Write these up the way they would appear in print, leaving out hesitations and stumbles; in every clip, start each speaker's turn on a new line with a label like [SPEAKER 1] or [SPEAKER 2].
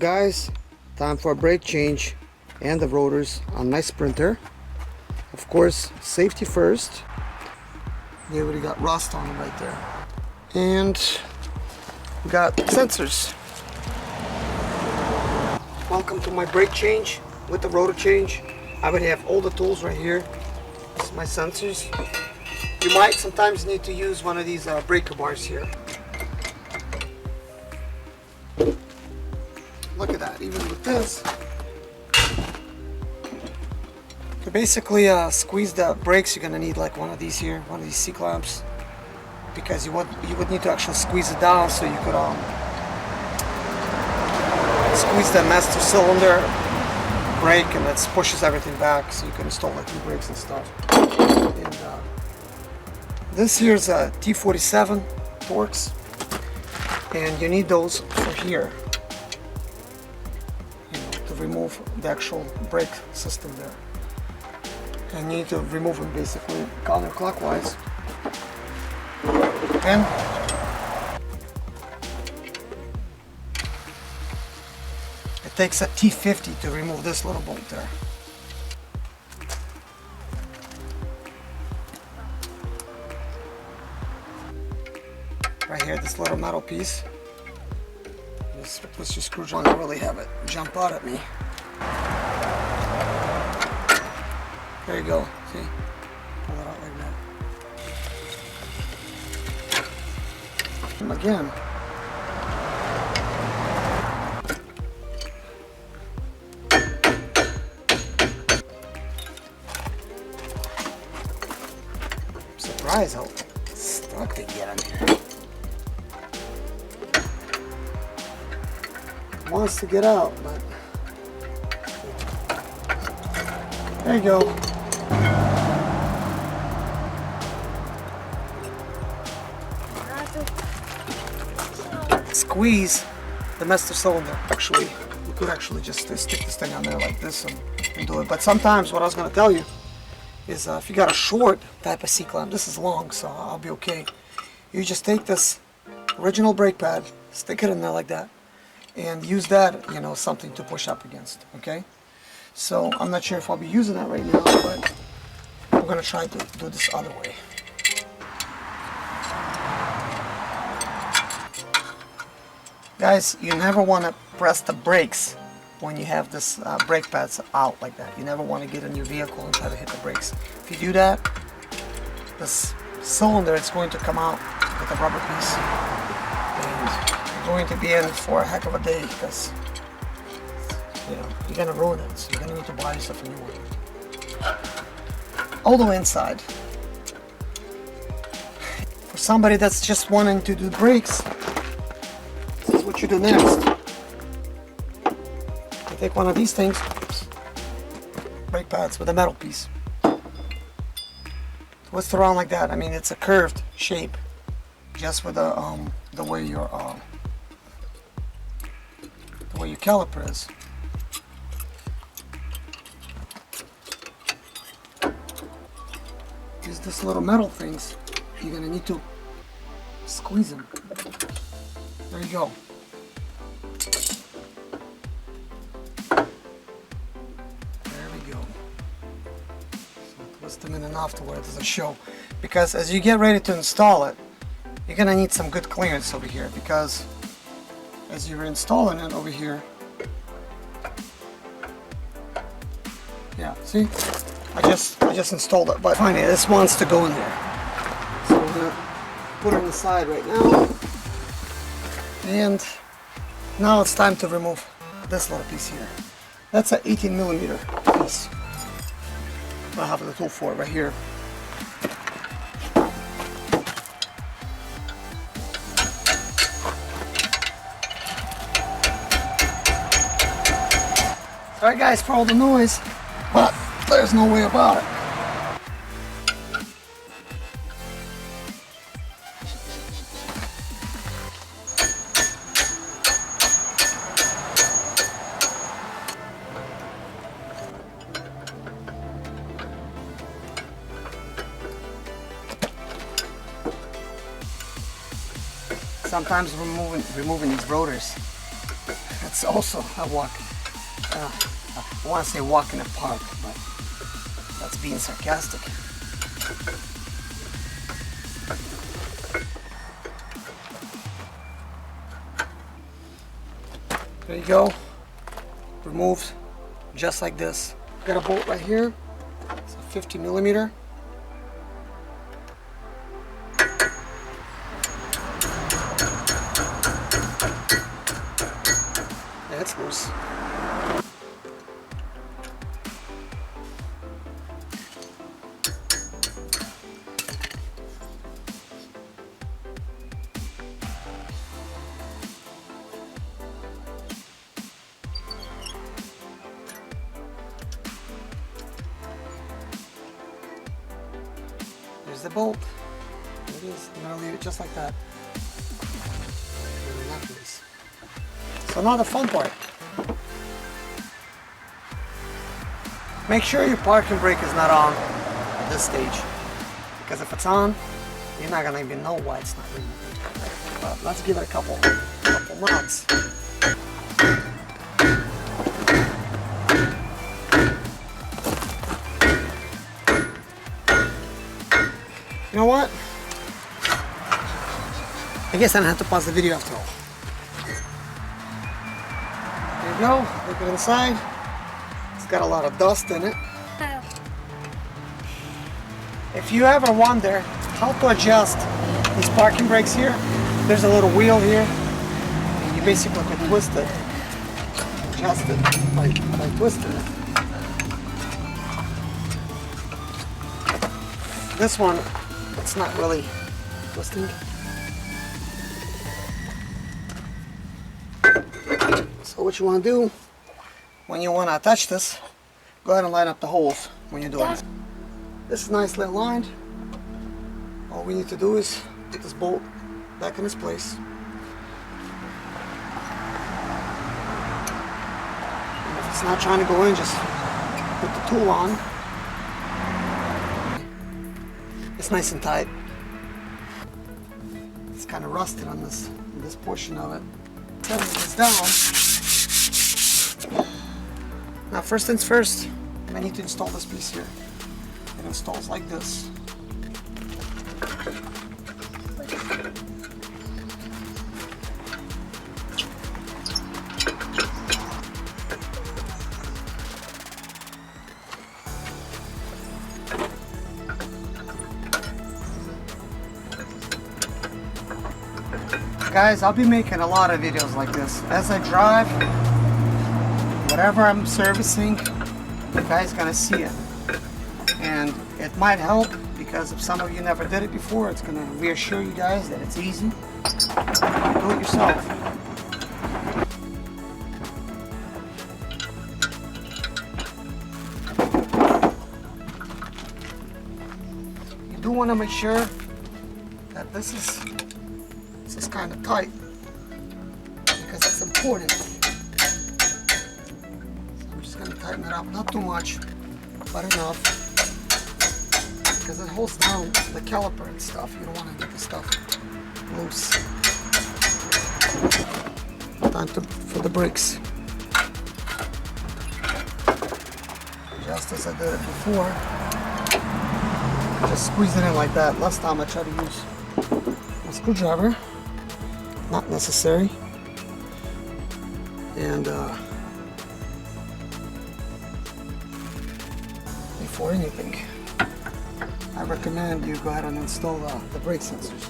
[SPEAKER 1] guys, time for a brake change and the rotors on my Sprinter. Of course, safety first. They already got rust on them right there. And we got sensors. Welcome to my brake change with the rotor change. I would have all the tools right here. This is my sensors. You might sometimes need to use one of these breaker bars here. Look at that, even with this. To basically squeeze the brakes, you're gonna need like one of these here, one of these C-clamps, because you would need to actually squeeze it down so you could squeeze the master cylinder brake, and that pushes everything back so you can install like new brakes and stuff. And this here's a T47 Torx, and you need those for here, to remove the actual brake system there. And you need to remove them basically counterclockwise. And it takes a T50 to remove this little bolt there. Right here, this little metal piece. Just push your screwdriver and really have it jump out at me. There you go. See? Pull it out like that. And again. I'm surprised how stuck they get in here. It wants to get out, but there you go. Squeeze the master cylinder. Actually, you could actually just stick this thing on there like this and do it. But sometimes what I was going to tell you is if you got a short type of C-clamp, this is long, so I'll be okay. You just take this original brake pad, stick it in there like that, and use that, something to push up against, okay? So I'm not sure if I'll be using that right now, but we're going to try to do this other way. Guys, you never want to press the brakes when you have this brake pads out like that. You never want to get in your vehicle and try to hit the brakes. If you do that, this cylinder is going to come out with a rubber piece. And you're going to be in for a heck of a day because you're going to ruin it. So you're going to need to buy yourself a new one. All the way inside. For somebody that's just wanting to do brakes, what you do next, you take one of these things, brake pads with a metal piece, twist around like that. I mean, it's a curved shape, just with the way your caliper is. Use this little metal things. You're gonna need to squeeze them. There you go. Twist them in enough to where it doesn't show, because as you get ready to install it, you're gonna need some good clearance over here, because as you're installing it over here, yeah, see, I just installed it, but finally this wants to go in there, so we're gonna put it on the side right now, and now it's time to remove this little piece here. That's an 18mm piece. I have the tool for it right here. Sorry guys for all the noise, but there's no way about it. Sometimes removing these rotors, It's also a walk. I want to say walk in the park, but that's being sarcastic. There you go. Removed just like this. Got a bolt right here. It's a 50 millimeter. Yeah, it's loose. There's the bolt. There it is. I'm gonna leave it just like that. So now the fun part. Make sure your parking brake is not on at this stage, because if it's on, you're not gonna even know why it's not removing. But let's give it a couple knocks. You know what? I guess I don't have to pause the video after all. There you go, look at inside. It's got a lot of dust in it. If you ever wonder how to adjust these parking brakes here, there's a little wheel here. And you basically can twist it, adjust it by twisting it. This one, it's not really twisting. So what you want to do when you want to attach this, go ahead and line up the holes when you're doing it. This is nicely aligned. All we need to do is put this bolt back in its place. And if it's not trying to go in, just put the tool on. It's nice and tight. It's kind of rusted on this portion of it. Setting this down. Now first things first, I need to install this piece here. It installs like this. Guys, I'll be making a lot of videos like this. As I drive, whatever I'm servicing, you guys gonna see it. And it might help, because if some of you never did it before, it's gonna reassure you guys that it's easy. Do it yourself. You do want to make sure that this is kind of tight, because it's important. So I'm just going to tighten it up, not too much, but enough, because it holds down the caliper and stuff. You don't want to get the stuff loose. Time for the brakes. Just as I did it before, just squeeze it in like that. Last time I tried to use a screwdriver. Not necessary. And before anything, I recommend you go ahead and install the brake sensors.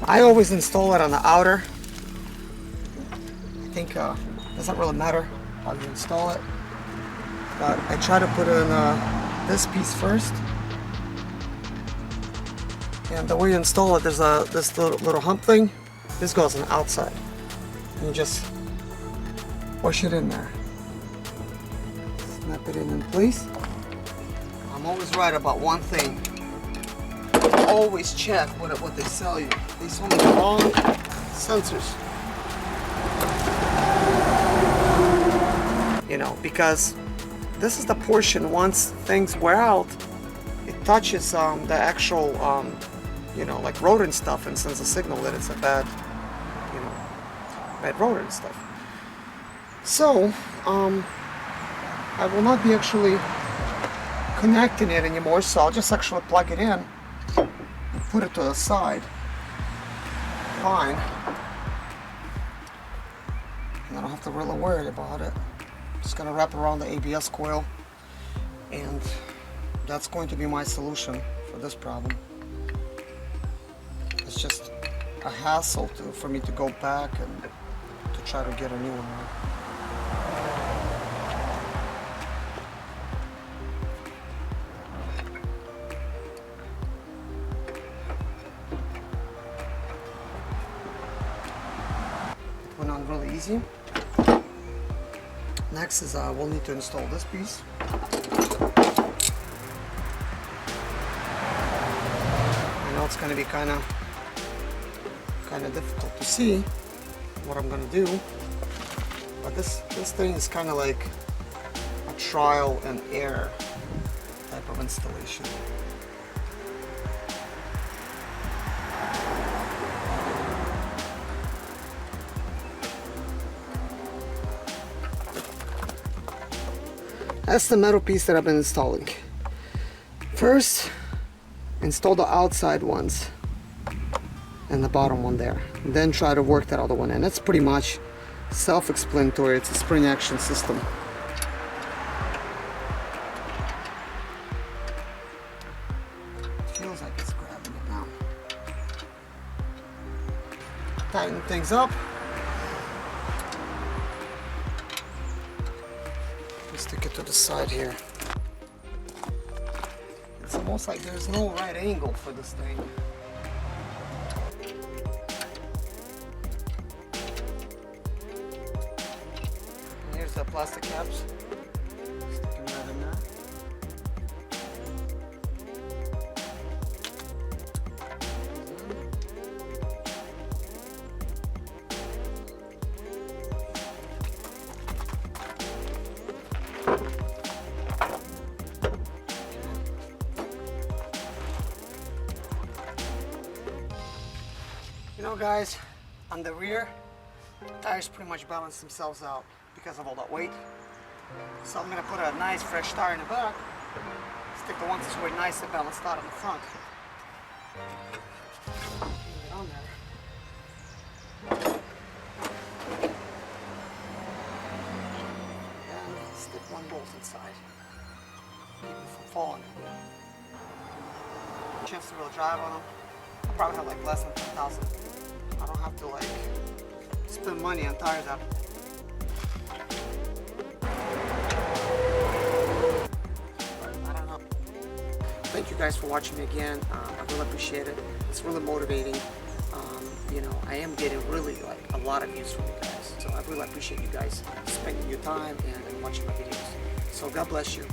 [SPEAKER 1] I always install it on the outer. I think it doesn't really matter how you install it. But I try to put in this piece first, and the way you install it, there's this little hump thing. This goes on the outside, and you just push it in there. Snap it in place. I'm always right about one thing. Always check what they sell you. They sell me the wrong sensors. You know, because this is the portion, once things wear out, it touches the actual, you know, like rotor and stuff, and sends a signal that it's a bad, you know, bad rotor and stuff. So, I will not be actually connecting it anymore, so I'll just actually plug it in, put it to the side. Fine. And I don't have to really worry about it. Just gonna wrap around the ABS coil, and that's going to be my solution for this problem. It's just a hassle for me to go back and to try to get a new one. It went on really easy. Next is we'll need to install this piece. I know it's going to be kind of difficult to see what I'm going to do, but this thing is kind of like a trial and error type of installation. That's the metal piece that I've been installing. First, install the outside ones and the bottom one there. Then try to work that other one in. That's pretty much self-explanatory. It's a spring action system. Feels like it's grabbing it now. Tighten things up. Stick it to the side here. It's almost like there's no right angle for this thing. And here's the plastic caps. Stick them right in there. You know, guys, on the rear, the tires pretty much balance themselves out because of all that weight. So I'm going to put a nice fresh tire in the back, stick the ones that's way nice and balanced out in the front. Get on there. And stick one bolt inside. Keep it from falling. Chance to real drive on them. I'll probably have like less than 10,000. I don't have to like spend money on tires up. I don't know. Thank you guys for watching me again. I really appreciate it. It's really motivating. You know, I am getting really like a lot of views from you guys. So I really appreciate you guys spending your time and watching my videos. So God bless you.